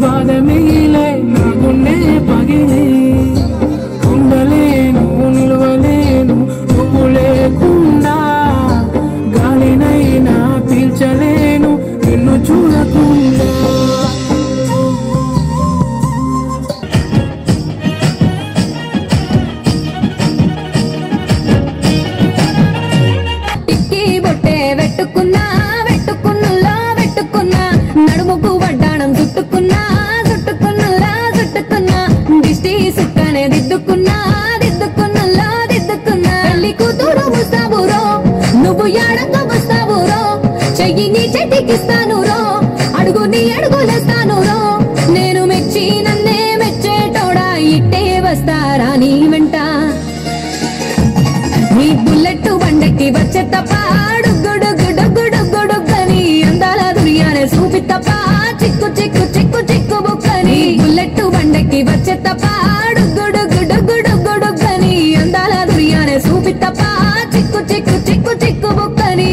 బాధ మిగిలే నా గుండె పగిలే ఉండలేను నిలవలేను నువ్వు లేకుండా గాలినైనా పీల్చలేను నిన్ను చూడకుండా నడుముకు వడ్డాణం చుట్టుకున్నా చుట్టుకున్నలా చుట్టుకున్నా దిష్టి సుక్కనే దిద్దుకున్నా దిద్దుకున్నలా దిద్దుకున్నా పెళ్లి కూతురు వస్తావురో నువ్వు యాడంగా వస్తావురో చెయ్యి నీ చేతికిస్తాను రో అడుగు నీ అడుగులేస్తాను రో నేను మెచ్చి నన్నే మెచ్చేటోడా ఇట్టే వస్తారా నీ వెంట నీ బుల్లెట్ బండకి వచ్చే తప్ప చూపి తప్ప చిక్కు చిక్కు చిక్కు చిక్కు బుక్కని బుల్లెట్ బండకి వచ్చే తప్ప గుడుగుడుగుడుగుడుగుడుగని అందాల దుర్యానే చూపి తప్ప చిక్కు చిక్కు చిక్కు చిక్కు బుక్కని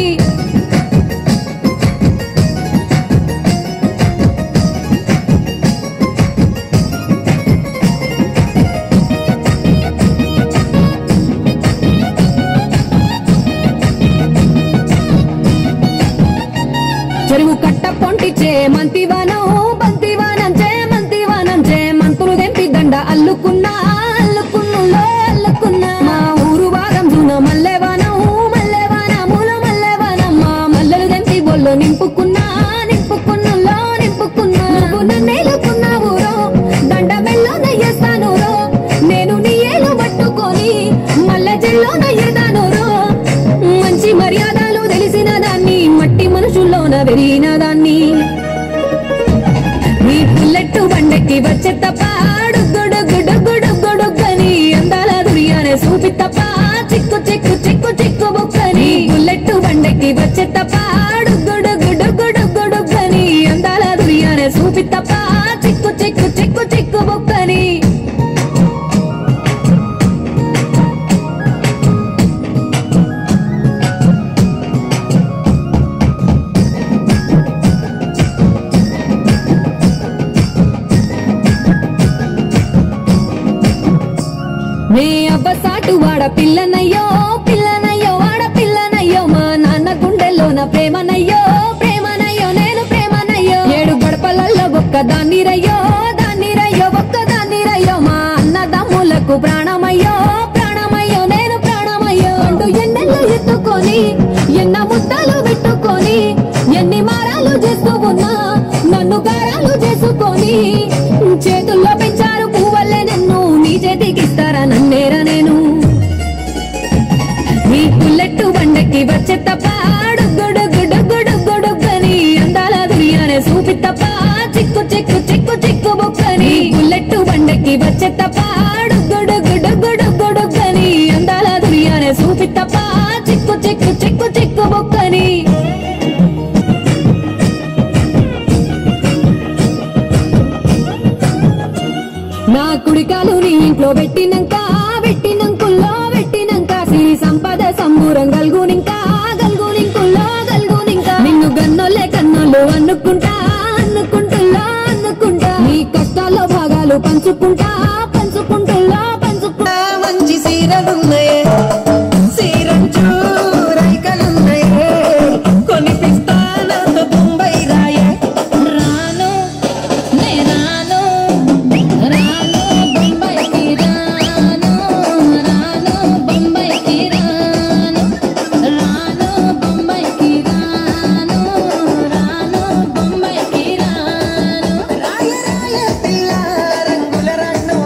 చెరువు కట్ట పొంటిచే మంతివానం బంతివానంచే మంతివానంచే మంతులు తెంపి దండ అల్లుకున్నా అల్లుకున్నులో అల్లుకున్నా మా ఊరు వారం జూన మల్లెవానం మల్లెవానముల మల్లెవానం మా మల్లెలు తెంపి బొల్లో నింపుకున్నా నింపుకున్నులో నింపుకున్నా నువ్వు నన్నేలుకున్నావు రో దండ మెల్లో నయ్యేస్తాను రో నేను నీ ఏలు పట్టుకొని మల్లె జల్లో నయ్యేదాను రో మంచి మర్యాదలు తెలిసిన దాన్ని మట్టి మనుషుల్లోన వెరిగిన దాన్ని నీ బుల్లెట్ బండకి వచ్చే తప్ప గుడుగుడుగుడుగుడుగని అందాల దుర్యానే చూపి తప్ప చిక్కు చిక్కు చిక్కు చిక్కు బుక్కని బుల్లెట్ బండకి వచ్చే తప్ప గుడుగుడుగుడుగుడుగని అందాల దుర్యానే చూపి తప్ప చిక్కు చిక్కు చిక్కు చిక్కు బుక్కని నే అబ్బసాటు వాడ పిల్లనయ్యో పిల్లనయ్యో వాడ పిల్లనయ్యో మా నాన్న గుండెల్లోన ప్రేమనయ్యో ప్రేమనయ్యో నేను ప్రేమనయ్యో 7 గడపలలో ఒక్కదాన్ని రయ్యో దాన్ని రయ్యో ఒక్కదాన్ని రయ్యో మా అన్నదమ్ములకు ప్రాణమయ్యో ప్రాణమయ్యో నేను ప్రాణమయ్యో అంటూ ఎన్నెళ్ళు ఎత్తుకొని ఎన్న ముద్దలు పెట్టుకొని ఎన్ని మారాలు చేస్తూ ఉన్నా నన్ను గారాలు చేసుకొని చేతుల్లో పెంచారు పువ్వల్లే నన్ను నీ చేతికిస్తారా నన్నేరా నేను నీ బుల్లెట్ బండకి వచ్చే తప్ప గుడుగుడుగుడుగుడుగని అందాల దుర్యానే చూపి తప్ప చిక్కు చిక్కు చిక్కు చిక్కు బుక్కని బుల్లెట్ బండకి వచ్చే తప్ప గుడుగుడుగుడుగుడుగని అందాల దుర్యానే చూపి తప్ప చిక్కు చిక్కు చిక్కు చిక్కు బుక్కని నా కుడికాలు నీ ఇంట్లో పెట్టినంకుల్లో పెట్టినంక సిరి సంపద సంబూరం గల్గునింకా గల్గునింకుల్లో గల్గునింకా నిన్ను గన్నోలే కన్నోళ్ళు అనుకుంటా అనుకుంటుల్లో అనుకుంటా నీ కష్టాల్లో భాగాలు పంచుకుంటా పంచుకుంటుల్లో పంచుకుంటా మంచి సీరలున్నాయే సీరంచు రైకలున్నాయే కొనిపిస్తానంత బొంబై రాయే రాను నే రాను రాను బొంబాయికి రాను రాను బొంబాయికి రాను రాను బొంబాయికి రాను రాను బొంబాయికి రాను రాయ రాయ పిల్ల రంగుల రన్ను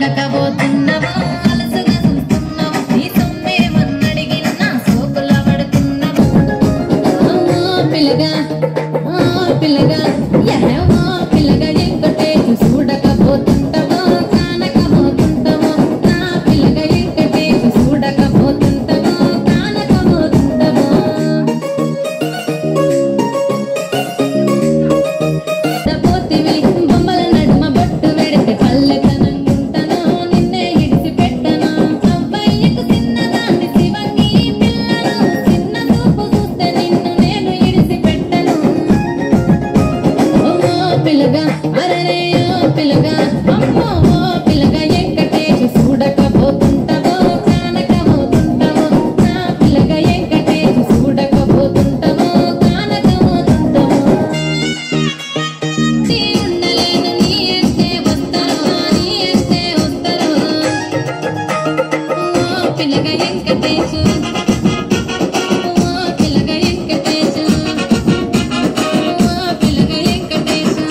చూడకపోతున్నావా అలసగా చూస్తున్నావా నీ సొమ్మేమన్నడిగినా సోకుల పడుతున్నావా పిల్లగా పిల్లగా ఎహవా పిల్లగా ఎంకటేసి చూడకపోతుంటావా కానకపోతుంటావా నా పిల్లగా ఎంకటేసి చూడకపోతుంటావా కానకపోతుంటావా పోతివి బొమ్మల నడుమ బొట్టు పెడితే పల్లెతనంగుంటను నిన్నే ఇడిసి పెట్టను అబ్బాయికు చిన్నదాన్ని శివంగి పిల్లను చిన్న చూపు చూస్తే నిన్ను నేను ఇడిసి పెట్టను పిల్లగా అరే పిల్లగా అమ్మో పిల్లగా ఎంకటేసి చూడకపోతుంటావో కానకపోతుంటావో నా పిల్లగా ఎంకటేసి చూడకపోతుంటావో కానకపోతుంటావో నీ ఉండలేను నీ అంటే వస్తాను నీ అంటే వస్తాను పిల్లగా ఎంకటేసి పిల్లగా ఎంకటేసి పిల్లగా ఎంకటేసి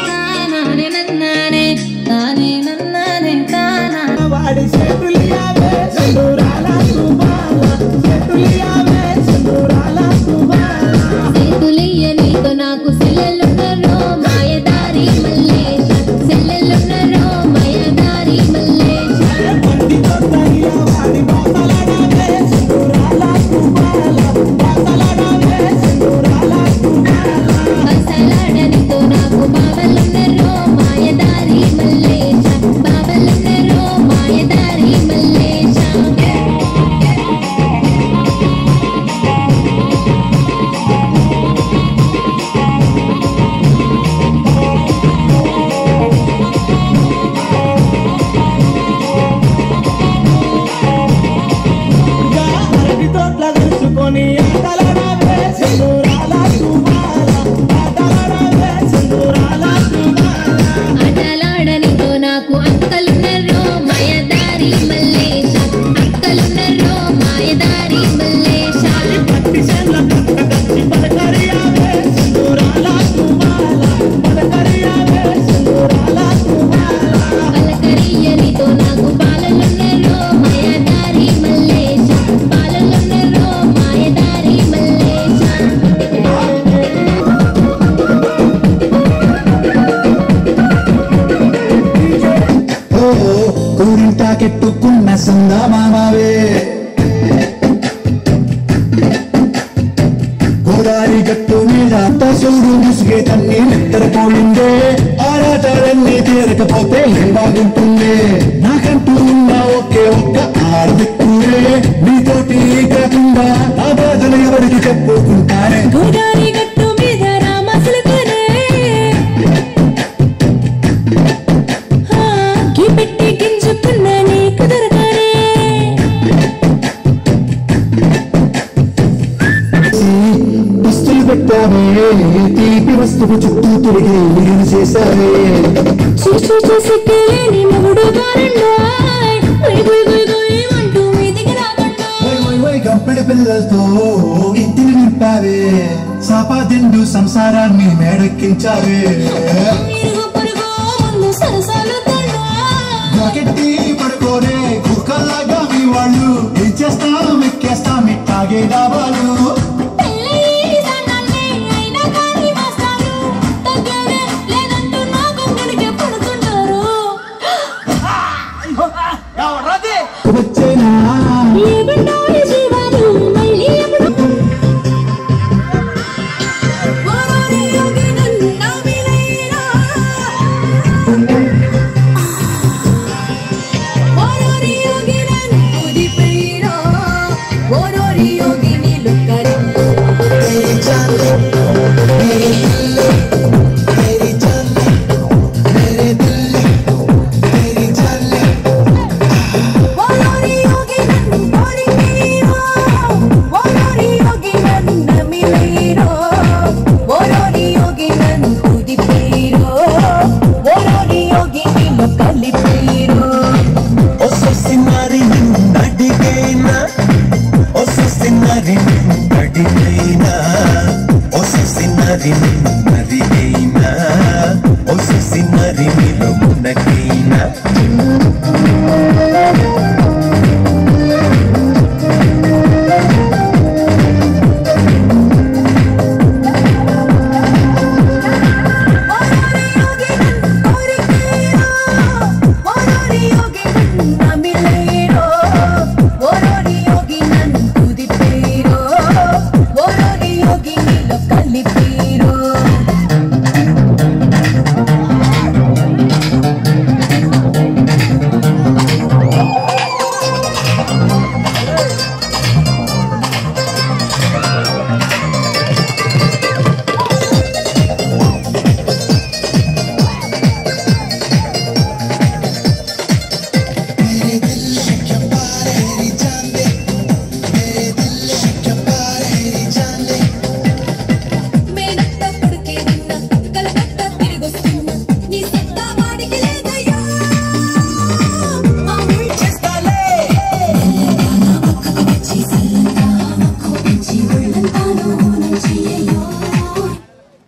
తానే నన్నానే తానే నన్నానే తానా వాడి చేతులియావే సింధూరాల సుబాల చేతులియావే సింధూరాల సుబాల చేతులియ్య నీతో నాకు సెల్లెలున్నరో మాయదారి మల్లేశ సెల్లెలున్నరో మాయదారి మల్లేశ పండి తొట్టయ్య వాడి బాసలాడవే సింధూరాల సుబాల బాసలాడవే సింధూరాల సుబాల బసలాడనితో నాకు బావలున్నరో మాయదారి మల్లేశ బావలున్నరో మాయదారి మల్లేశ అరటి తోట్ల తెలుసుకొని ఆటలాడవే సింధూరాల సుబాల ఆటలాడవే సింధూరాల సుబాల ఆటలాడనితో నాకు అక్కలున్నరో మాయదారి మల్లేశ అక్కలున్నరో మాయదారి మల్లేశ పట్టి చేల కట్టకచ్చి పలకరియావే సింధూరాల సుబాల పలకరియావే సింధూరాల సుబాల పలకరియనితో నాకు పాలలున్నరో మాయదారి మల్లేశ పాలలున్నరో మాయదారి మల్లేశ కూరింటాకెట్టుకున్న సందమామవే గోదారి గట్టు మీద తసుడు ముసుగే తన్ని నిద్రపోయిందే ఆరాటాలన్నీ తీరకపోతే ఏం బాగుంటుందే నాకంటూ ఉన్న ఒకే ఒక్క ఆడదిక్కురే నీతోటి కాకుండా నా బాధలు ఎవరికి చెప్పుకుంటారే గోదారి గట్టు మీద రామసులకనే పెట్టి గింజుకున్న నీకు దొరకనే వస్తువులు పెట్టావే తీపి వస్తువు చుట్టూ తిరిగి మిగిలి చేశావే చూసి చూసి తెలియని మొగుడు గారండాయ్ గుయ్ గుయ్ గుయ్ గుయ్ అంటూ మీదికి రాకుండా గంపెడి పిల్లలతో ఇంటిని నింపావే సాపాదిండు సంసారాన్ని మేడెక్కించావే ఇరుగు పొరుగు ముందు సరసాలు తండా నాకెట్టి పడుకోరే కుక్కల్లాగా మీ వాళ్ళు ఏం చేస్తాం ఎక్కేస్తాం ఇట్టాగే డాబాలు పెళ్ళయి సన్నాలే అయినా కానీ మాస్టారు తగ్గదే లేదంటూ నా గొంగడికి పడుతుంటారు వచ్చేనా ఏమంటారు జీవాలు మళ్ళీ ఎప్పుడు ఓరోరి యోగి నన్ను వినైనా ఓరోరి యోగి నన్ను ఉదిపైనా ఓరోరి యోగి నీళ్ళు కరి ఓరోరి యోగి నన్ను కోరికైనా ఓరోరి యోగి నన్ను మిలైనా ఓరోరి యోగి నన్ను ఉదిపైనా ఓరోరి యోగి నీళ్ళు కలిపైనా ఒసొసినారి అడిగైనా ఒసొసినారి అడిగైనా ఒసొసినారి అడిగైనా ఒసొసినారి మునకైనా బతికేనా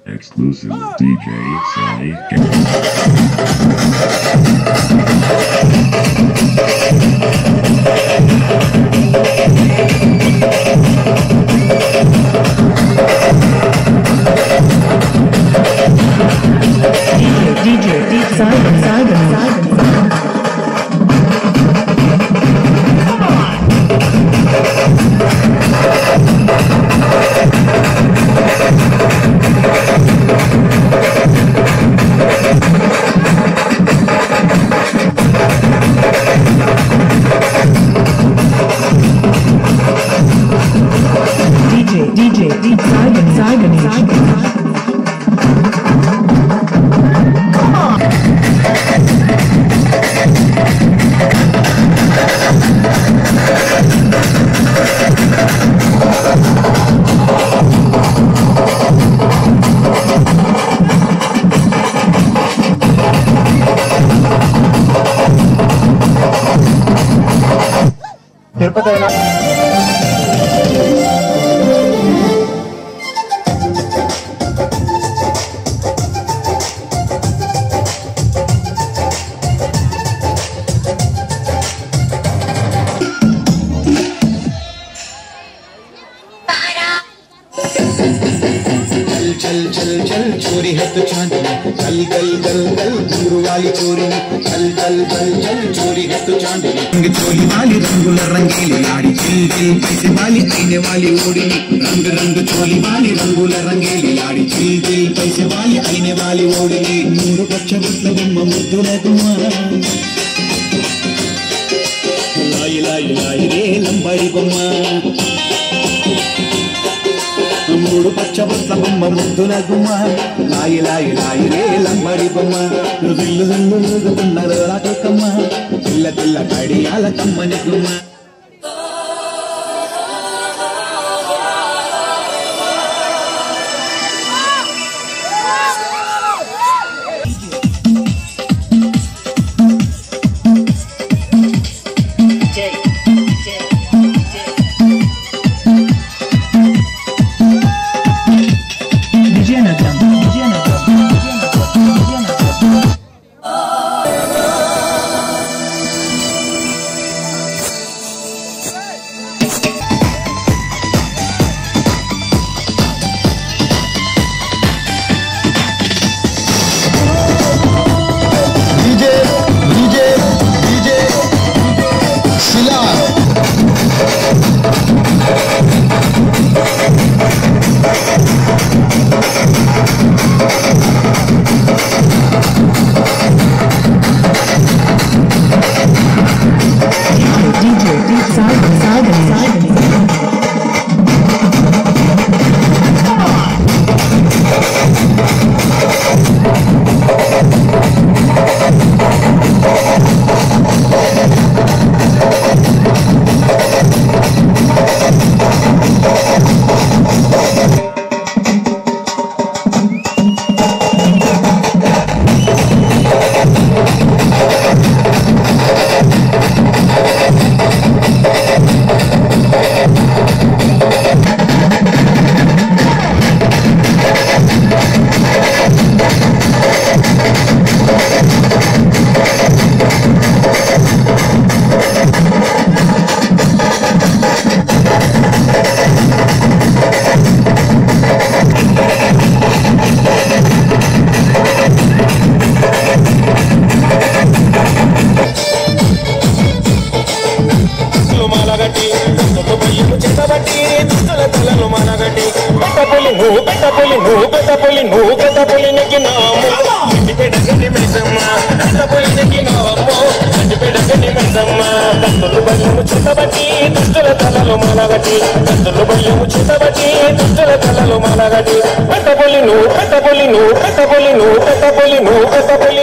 Exclusive DJ Sally. DJ Simon. DJ Simon. चल चल चल चोरी है तो चांदनी चल गल गल गल घुंगरू वाली चोरी चल चल चल चल चोरी है तो चांदनी रंग चोली वाली रंगुल रंगीली लाड़ी चिल दिल पैसे वाली आईने वाली ओढ़नी रंग रंग चोली वाली रंगुल रंगीली लाड़ी चिल दिल पैसे वाली आईने वाली ओढ़नी मूడు పచ్చ బుట్ల బొమ్మ ముద్దుల గుమ్మ లాయి లాయి లాయి రే లంబడి బొమ్మ మూడు పచ్చ బొట్ల బొమ్మ ముద్దుల గుమ్మ లాయి లాయి లాయి రే లంబడి బొమ్మ దిల్లు దిల్లు దిల్లుతున్నారు రాకమ్మ పిల్ల పిల్ల కడియాల కమ్మని గుమ్మ నువ్వు పెట్టబోలి నువ్వు పెట్టబోలి నెగ్గినాము గడ్డిపేట గడ్డి మైసమ్మ పెట్టబోలి నెగ్గినావమ్మో గడ్డిపేట గడ్డి మైసమ్మ కత్తులు బల్యము చుట్టబట్టి దుష్టుల తలలు మాలగట్టి కత్తులు బల్యము చుట్టబట్టి దుష్టుల తలలు మాలగట్టి పెట్టబోలి పెట్టబోలి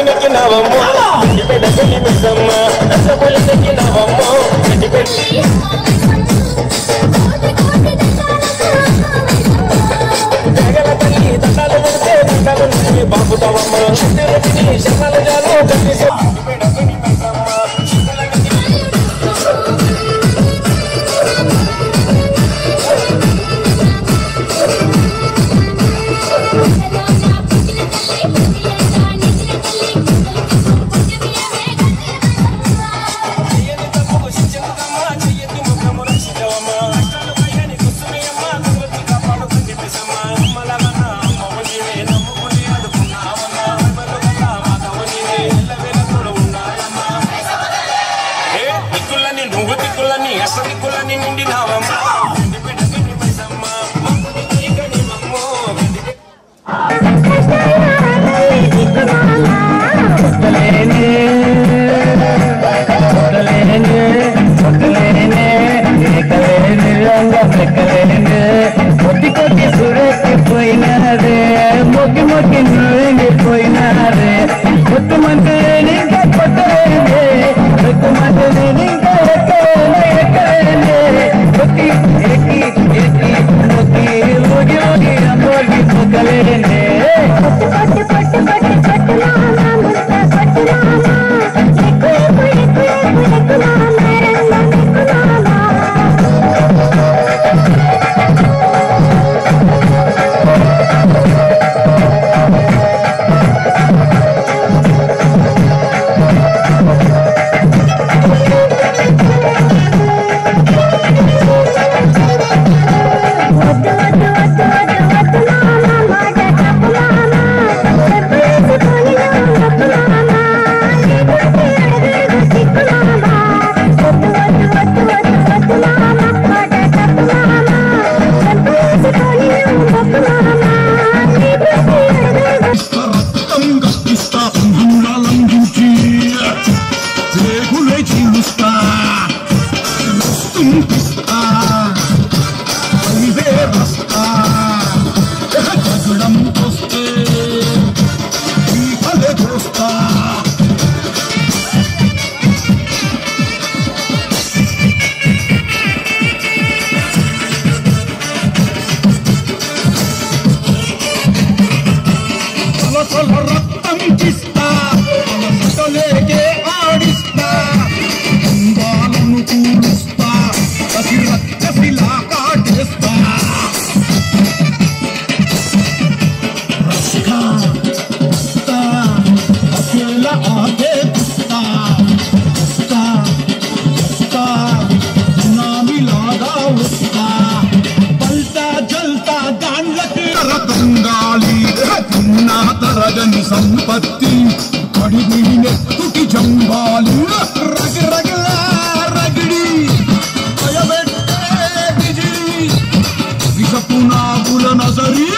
నెగ్గినావమ్మో గడ్డిపేట గడ్డి మైసమ్మ పెట్టబోలి నెగ్గినావమ్మో గడ్డిపేట జగల తల్లి దండాలు పెడితే దండాలు నుంచి బాపుతావమ్మ శక్తి శరణాలు జాలు కట్టేసి संपत्ति अड़गी नेत्तुकी जंबाली रग रगला रगड़ी भयबेट्टे बिजली विषपु नागुल नजरी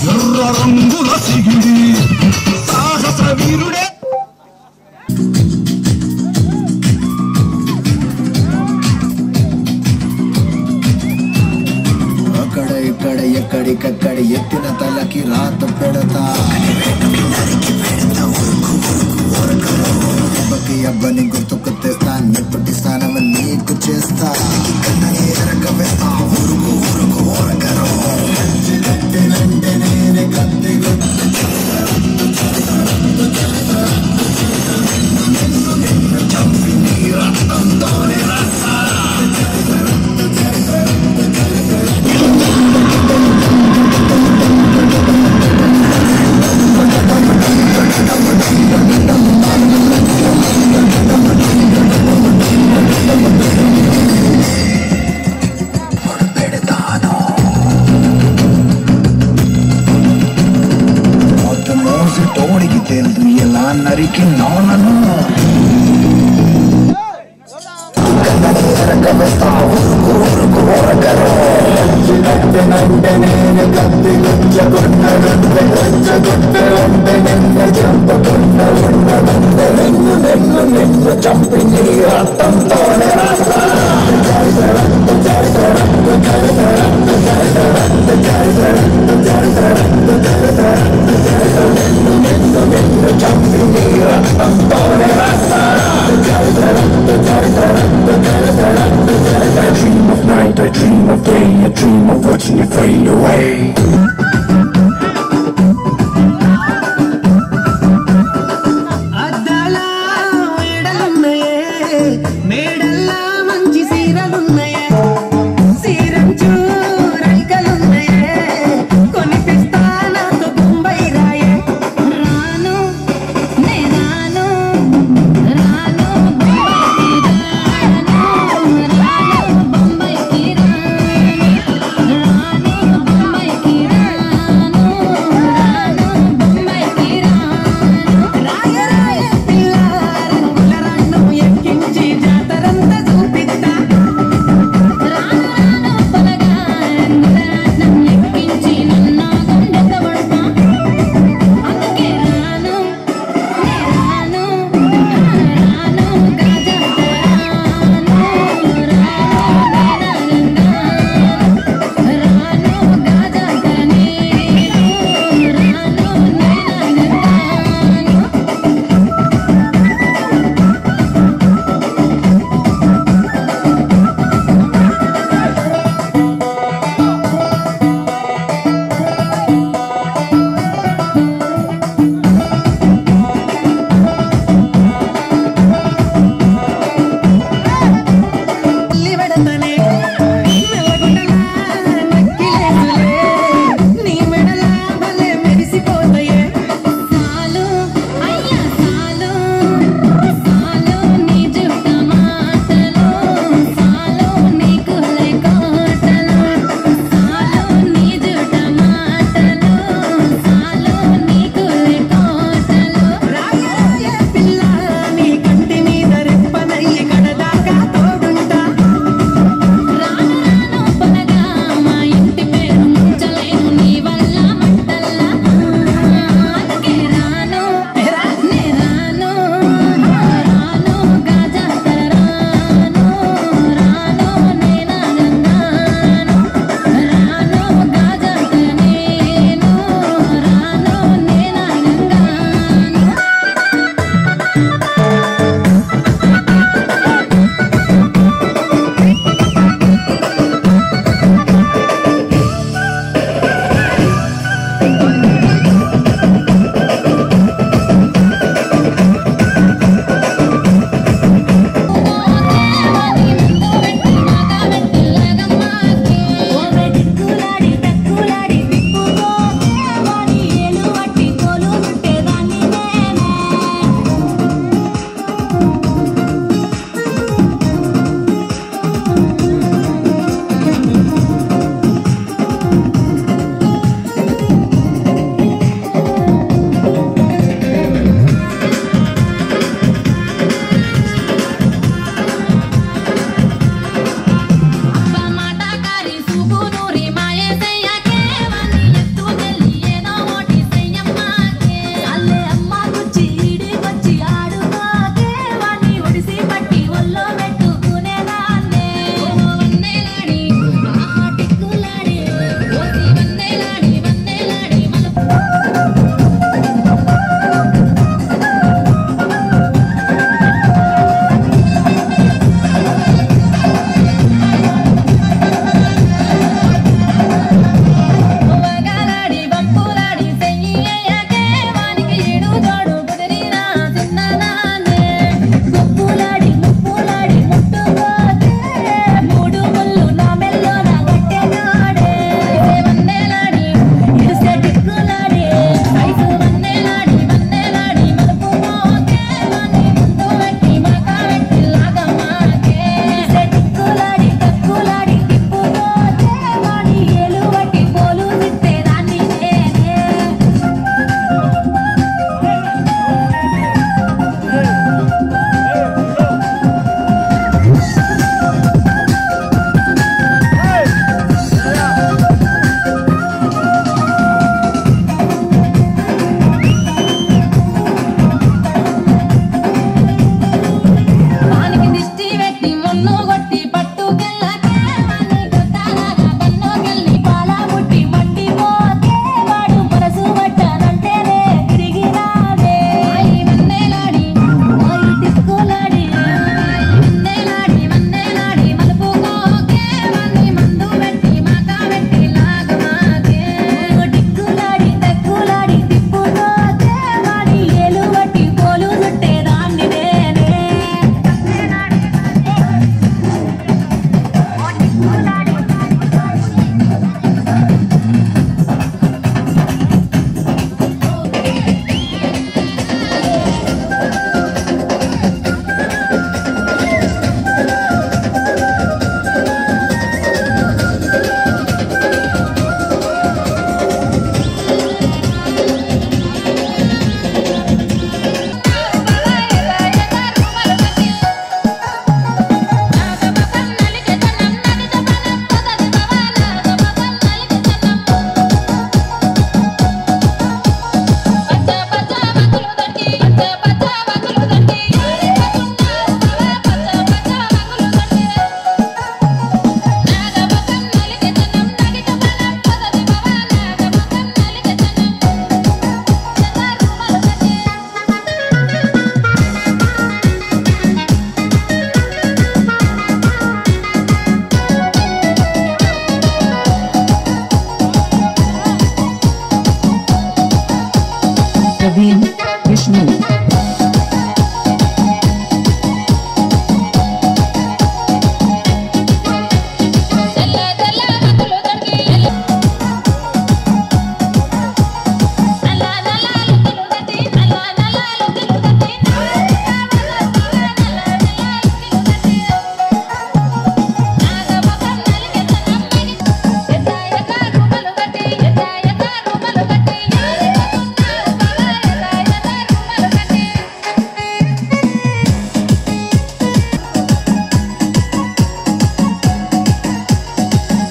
ఎర్ర రంగుల సిగిడి సాహస వీరుడే అక్కడ ఇక్కడ ఎక్కడికక్కడ ఎత్తిన తలకి రాత పెడతా దెబ్బకి అబ్బని గుర్తుకు తెస్తా నెప్పటి స్థానం నీకు చేస్తా వేస్తా ఊరుకు ఊరుకు ఓరగరో కట్టినంటే నేనే కత్తి చంపి నీ రక్తంతోనే రస్తా తోడికి తెలుసు ఎలా నరికి నోనను వేస్తా ఊరుకు ఊరుకు ఓరగరో కత్తినంటే నేను కత్తి రాను Praveen Vishnu.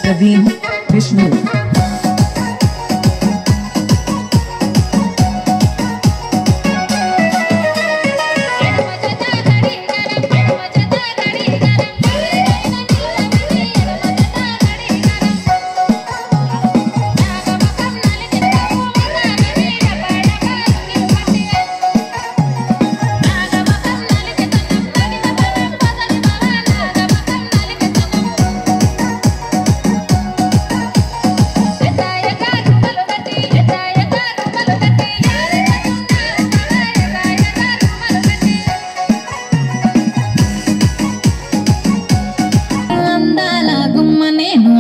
Praveen Vishnu.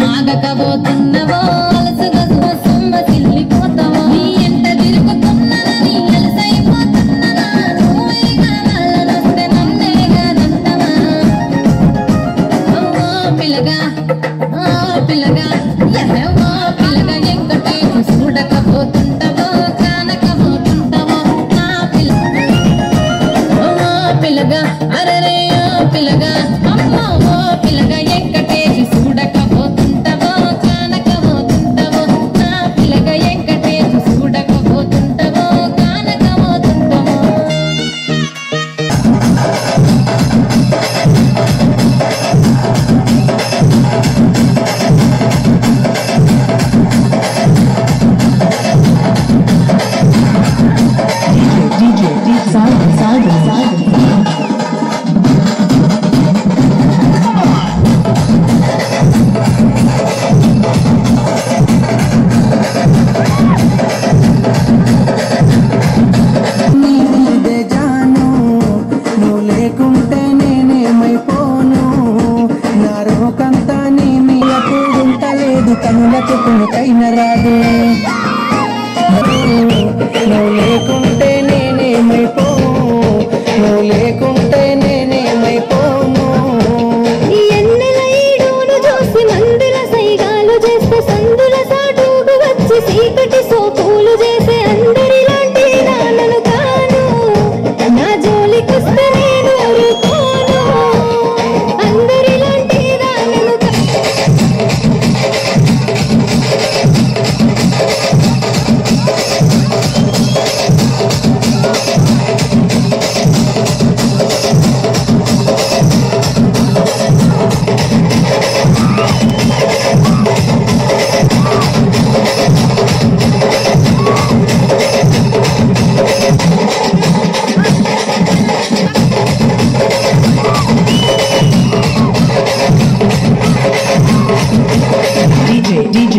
ఆగకపోతున్నవో అలసగా సొమ్మ తిల్లిపోతావో నీ ఎంట తిరుగుతున్నదని అలసైపోతున్ననా నువ్వేగా నల్లనొస్తే నన్నేగా దంతమా ఓ పిల్లగా ఎహవో పిల్లగా ఎంకటేసి చూడకపోతుంటావో కానకపోతుంటావో నా పిల్లగా అరరే పిల్లగా అమ్మో ఓ పిల్లగా ఎంకటేసి చూడకపోతుంటావో కానకపోతుంటావో నా పిల్లగా ఎంకటేసి చూడకపోతుంటావో కానకపోతుంటావో DJ Sagan. నీదే జాను నువ్వు లేకుంటే నేనేమైపోను నా రోకంతా నీ మీద కూడుంటలేదు కనులకు కొనుకైన రాదు నువ్వు లేకుంటే నేనేమైపోను నువ్వు లేకుంటే నేనేమైపోను ఈ ఎన్నెల ఈడును చూసి మందుల సైగాలు చేస్తే సందుల సాటుడు వచ్చి చీకటి సోపులు చేసే అందరిలాంటి నాన్నను కాను నా జోలికొస్తే నేను ఊరుకోను అందరిలాంటి నాన్నను DJ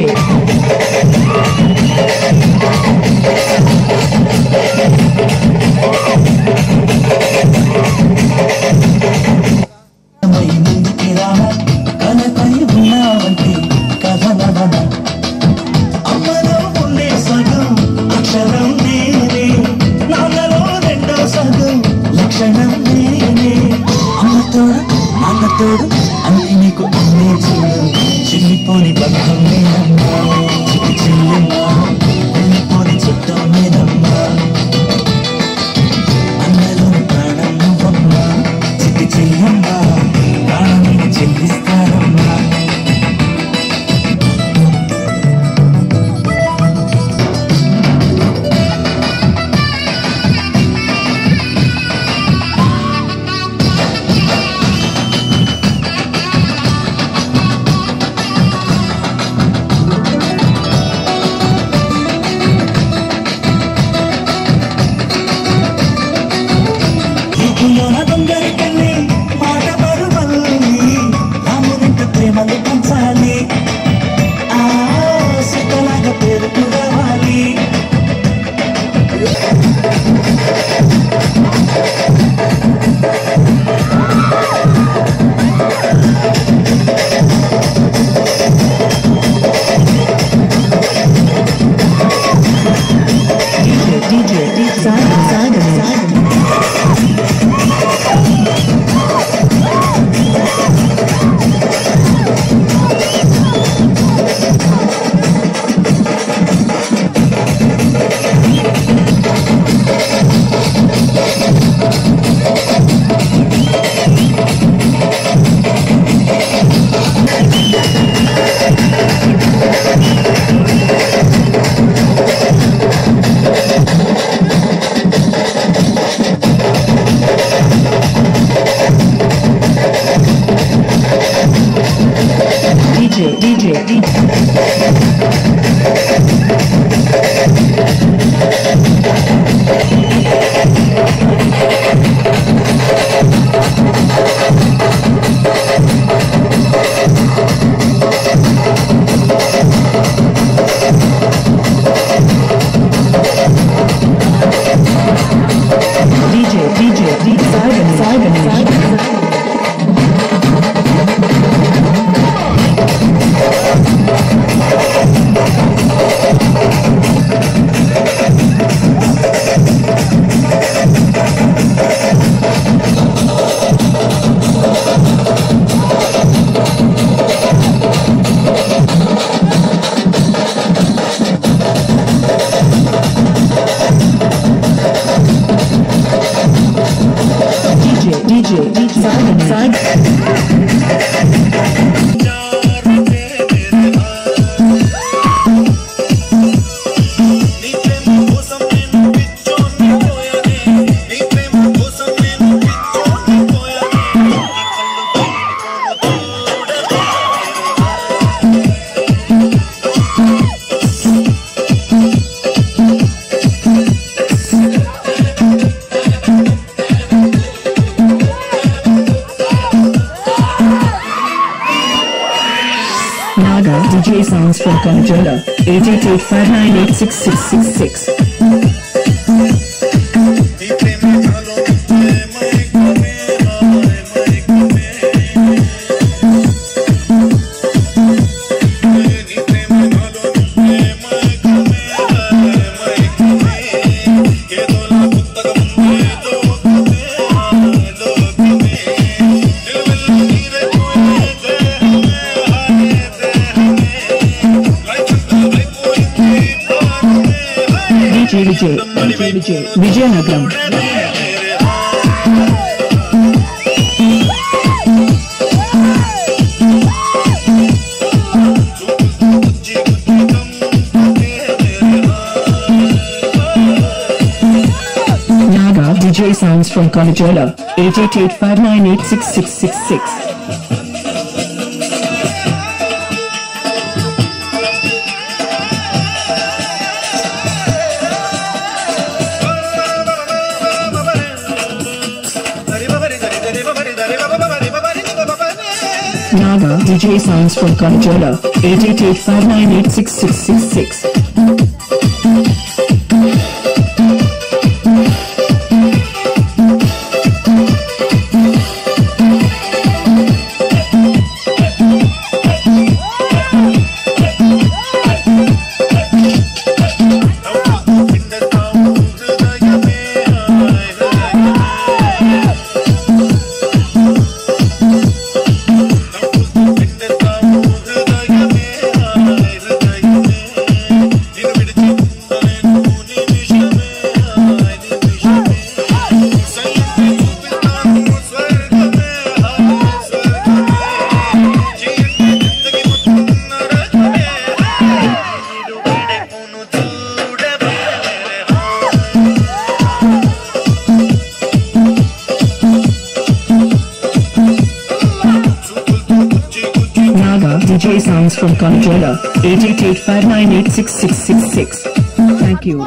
ముందుకి రానా కనపై ఉన్నావంటే కథనవన అమ్మలో ఉండే సగం అక్షరం నేనే నాన్నలో రెండో సగం లక్షణం నేనే అమ్మతోడు నాన్నతోడు అన్ని నీకు అన్నే చూడు చిల్లిపోని బంధం నేనమ్మా చిట్టి చెల్లెమ్మా వెళ్ళిపోని చుట్టం నేనమ్మా అన్నలో ప్రాణం నువ్వమ్మా చిట్టి చెల్లెమ్మా ప్రాణం చెల్లిస్తారమ్మా DJ sounds from Kanjala 8885986666. Vijayanagaram. Naga DJ sounds from Kanjala 8885986666. Naga DJ sounds from Kanjala 8885986666. DJ sounds from Kanjala 8885986666. Thank you.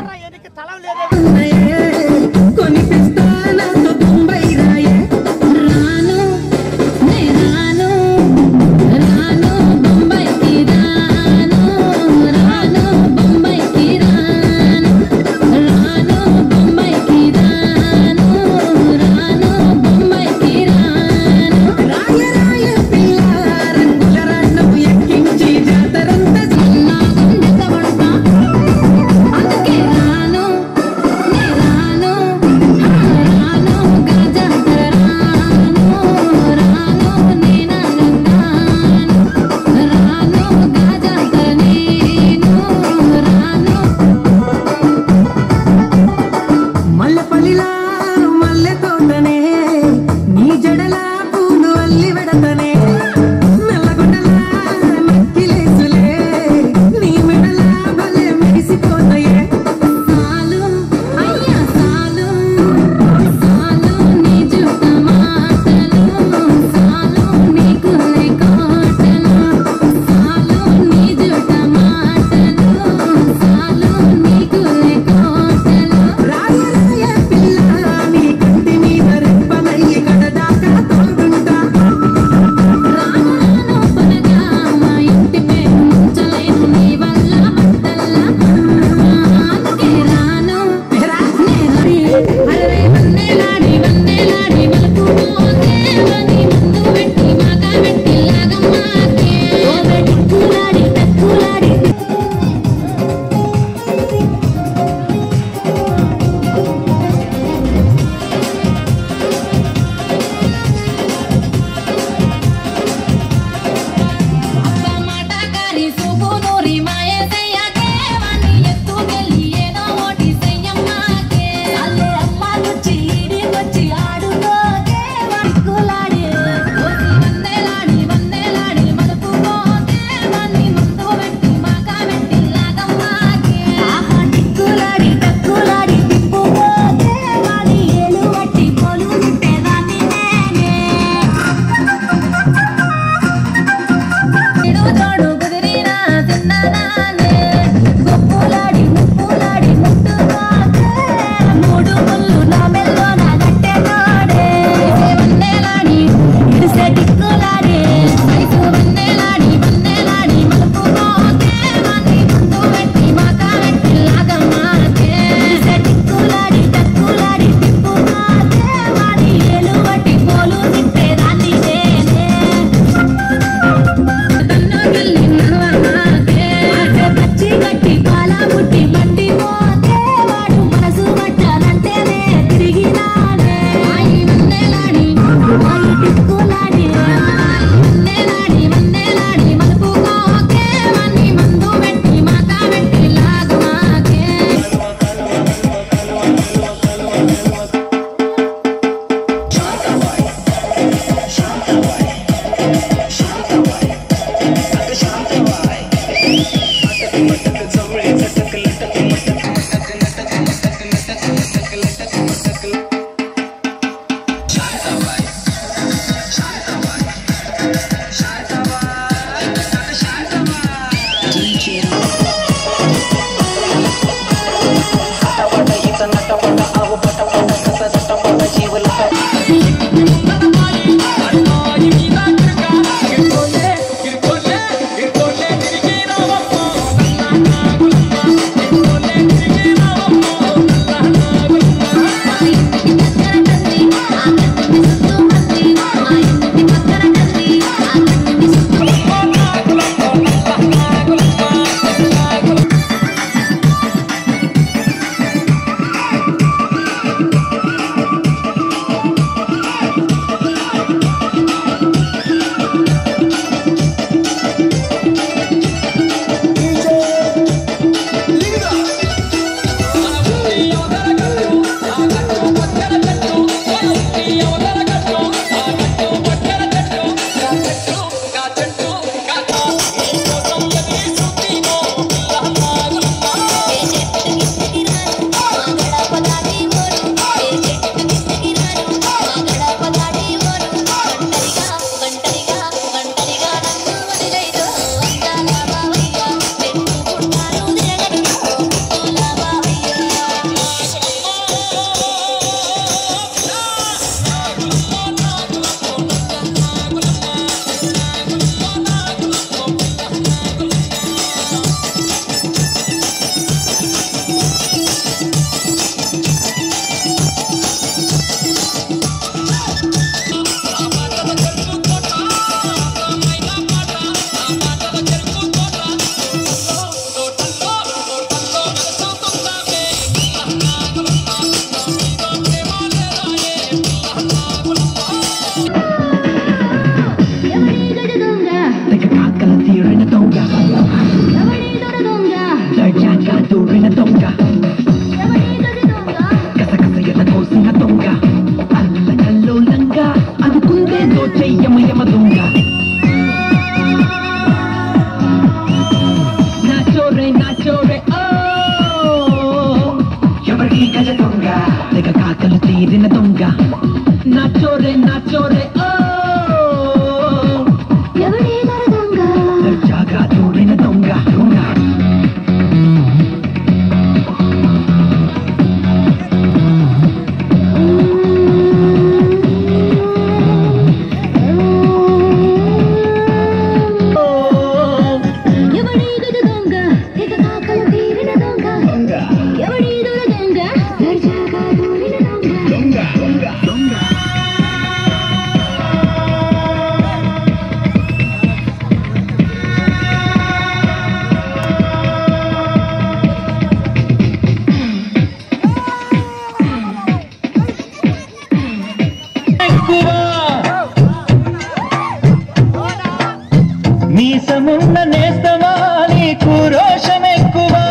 నీసమున్న నేస్తమా నీకు రోషమెక్కువా,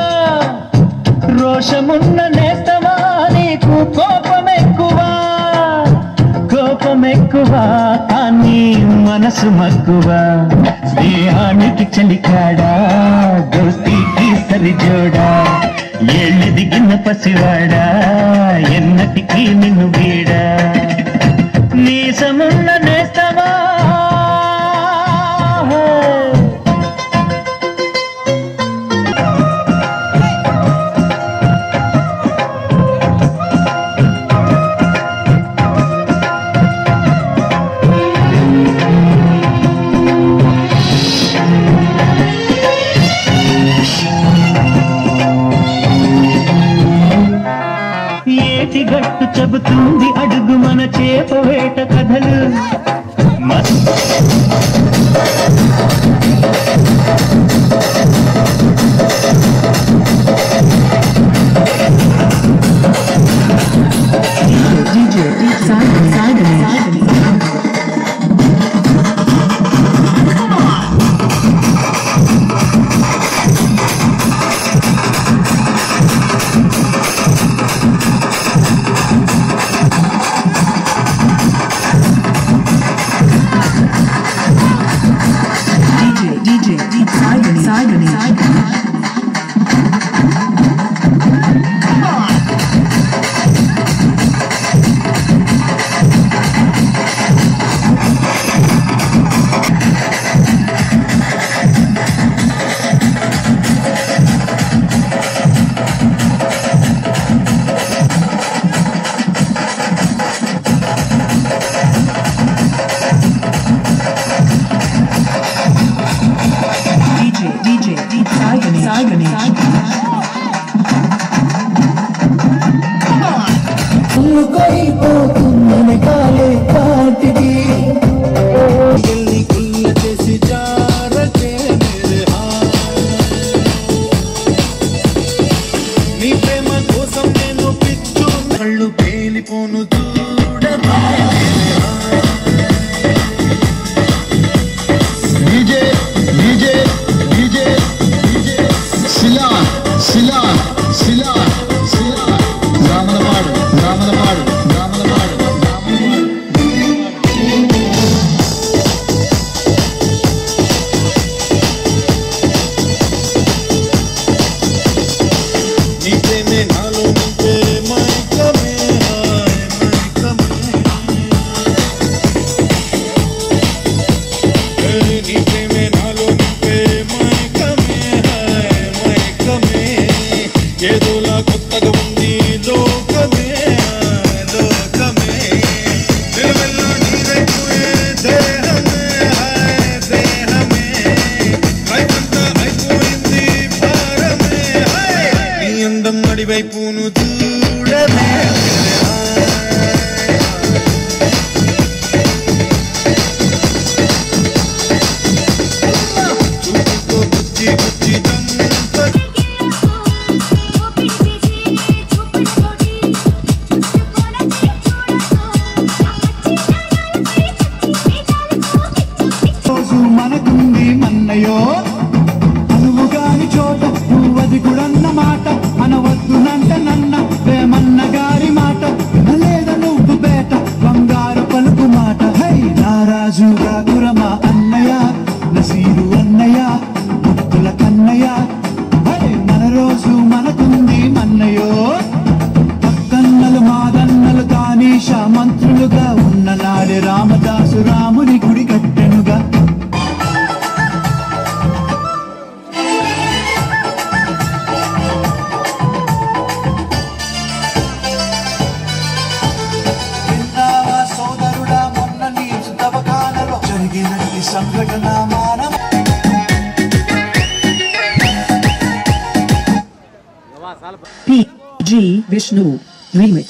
రోషమున్న నేస్తమా నీకు కోపమెక్కువా, కోపమెక్కువా కానీ మనసు మక్కువా. స్నేహానికి చలికాడా దోస్తీకి సరిజోడా, ఏళ్ళు దిగిన పసివాడా ఎన్నటికీ నిన్ను వీడా. నీసమున్న నేస్తమా కథలు వైపును చూడమే మనకుంది మన్నయో అనువుగాని చోట నువ్వది కూడన్న మాట అనవద్దునంట నన్న ప్రేమన్న గారి మాట లేదా నువ్వు బేట బంగారు పలుకు మాట హై నారాజు రాకురమా అన్నయ్య నసీరు అన్నయ్య ముత్తుల కన్నయ్య హై మన రోజు మనకుంది మన్నయో పక్కన్నలు మాదన్నలు తానీష మంత్రులుగా ఉన్న నాడే రామదాసు రాముని గుడి కట్టెనుగా సంఘటన మానం PG Vishnu Remix.